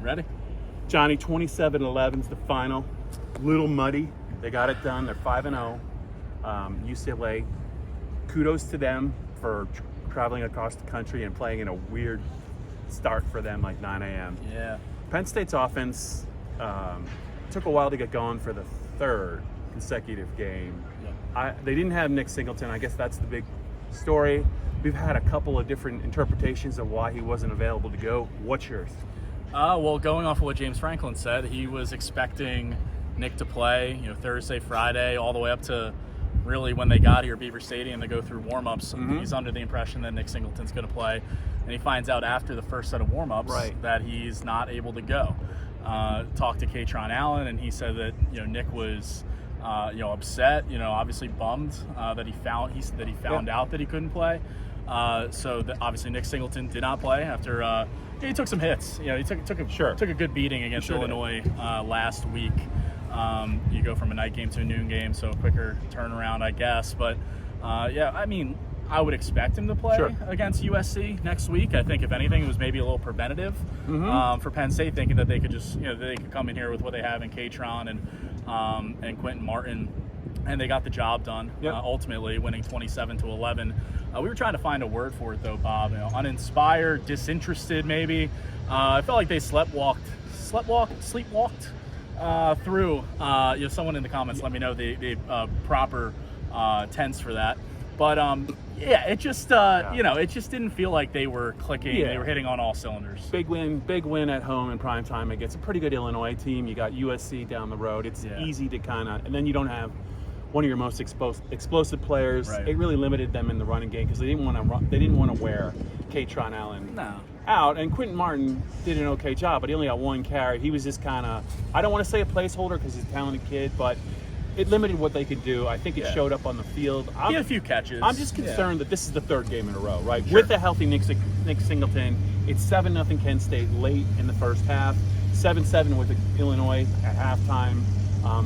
Ready? Johnny, 27-11 is the final. Little muddy. They got it done. They're 5-0. UCLA, kudos to them for traveling across the country and playing in a weird start for them, like 9 a.m. Yeah. Penn State's offense took a while to get going for the third consecutive game. Yep. They didn't have Nick Singleton. I guess that's the big story. We've had a couple of different interpretations of why he wasn't available to go. What's yours? Well, going off of what James Franklin said, he was expecting Nick to play, Thursday, Friday, all the way up to really when they got here, Beaver Stadium, they go through warm-ups. Mm-hmm. He's under the impression that Nick Singleton's going to play, and he finds out after the first set of warm-ups that he's not able to go. Talked to Katron Allen, and he said that Nick was upset, obviously bummed that he found out that he couldn't play. So obviously Nick Singleton did not play after he took some hits. He took a good beating against Illinois last week. You go from a night game to a noon game, so a quicker turnaround, I guess. But I would expect him to play against USC next week. I think if anything, it was maybe a little preventative for Penn State, thinking that they could just they could come in here with what they have in Katron and Quentin Martin. And they got the job done, ultimately winning 27-11. We were trying to find a word for it, though, Bob. Uninspired, disinterested, maybe. I felt like they sleepwalked through. Someone in the comments let me know the proper tense for that. But it just it just didn't feel like they were clicking. Yeah. They were hitting on all cylinders. Big win at home in prime time against a pretty good Illinois team. You got USC down the road. It's easy to and then you don't have one of your most explosive players. Right. It really limited them in the running game because they didn't want to wear Katron Allen out. And Quentin Martin did an okay job, but he only got one carry. He was just kind of, I don't want to say a placeholder because he's a talented kid, but it limited what they could do. I think it showed up on the field. He had a few catches. I'm just concerned that this is the third game in a row, right? Sure. With a healthy Nick Singleton, it's 7-0 Kent State late in the first half, 7-7 with Illinois at halftime.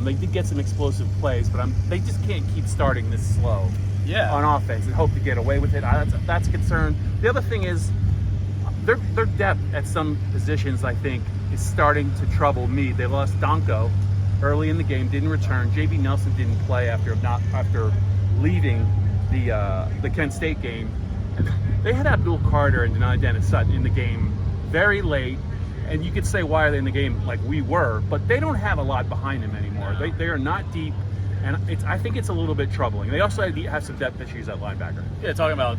They did get some explosive plays, but they just can't keep starting this slow on offense and hope to get away with it. That's a concern. The other thing is their depth at some positions, I think, is starting to trouble me. They lost Donko early in the game, didn't return. J.B. Nelson didn't play after leaving the Kent State game. And they had Abdul Carter and Denai Dennis Sutton in the game very late. And you could say, why are they in the game like we were? But they don't have a lot behind them anymore. No. They are not deep, and I think it's a little bit troubling. They also have some depth issues at linebacker. Yeah, talking about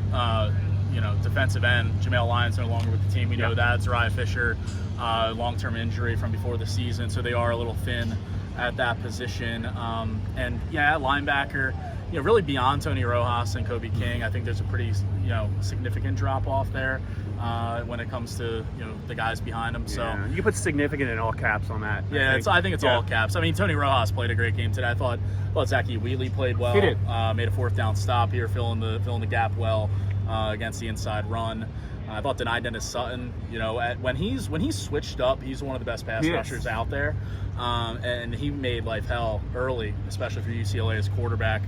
defensive end, Jamel Lyons no longer with the team. We know that. Zariah Fisher, long-term injury from before the season, so they are a little thin at that position. And linebacker, really beyond Tony Rojas and Kobe King, I think there's a pretty significant drop-off there. When it comes to the guys behind him, so you can put significant in all caps on that. I think it's all caps. I mean, Tony Rojas played a great game today. I thought Zachy Wheatley played well. He did. Made a fourth down stop here, filling the gap well against the inside run. I thought Denai Dennis Sutton, when he's switched up, he's one of the best pass rushers out there, and he made life hell early, especially for UCLA as quarterback.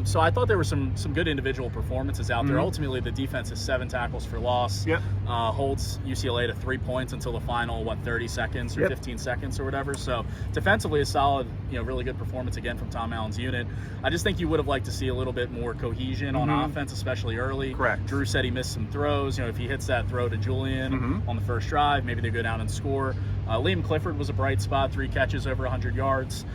So I thought there were some good individual performances out there. Ultimately, the defense is 7 tackles for loss, holds UCLA to 3 points until the final 30 seconds or 15 seconds or whatever. So defensively, a solid, really good performance again from Tom Allen's unit. I just think you would have liked to see a little bit more cohesion on offense, especially early. Correct. Drew said he missed some throws. If he hits that throw to Julian on the first drive, maybe they go down and score. Liam Clifford was a bright spot, 3 catches over 100 yards,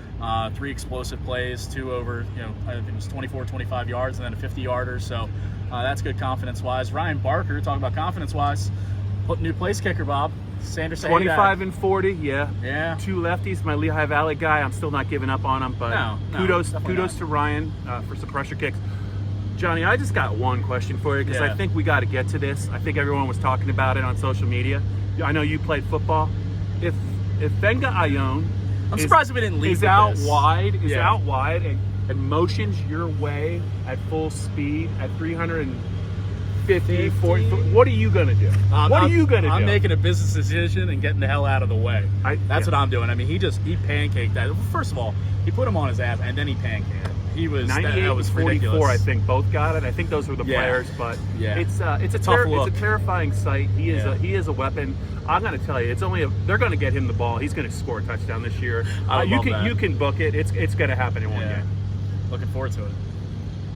3 explosive plays, 2 over, I think it was 24, 25 yards, and then a 50-yarder. So that's good confidence-wise. Ryan Barker, talking about confidence-wise, new place kicker, Bob. Sanders 25 and 40, yeah. 2 lefties. My Lehigh Valley guy, I'm still not giving up on him, but kudos to Ryan for some pressure kicks. Johnny, I just got one question for you because I think we got to get to this. I think everyone was talking about it on social media. I know you played football. If Venga Ione I'm surprised we didn't leave. Is out wide and motions your way at full speed at 350, 40. What are you gonna do? I'm making a business decision and getting the hell out of the way. That's what I'm doing. I mean, he pancaked that. First of all, he put him on his ass and then he pancaked it. he was 98 that was and 44, ridiculous. I think both got it. I think those were the players, but it's a terrifying sight. He is a weapon. I'm going to tell you, they're going to get him the ball. He's going to score a touchdown this year. You can book it. It's going to happen in one game. Looking forward to it.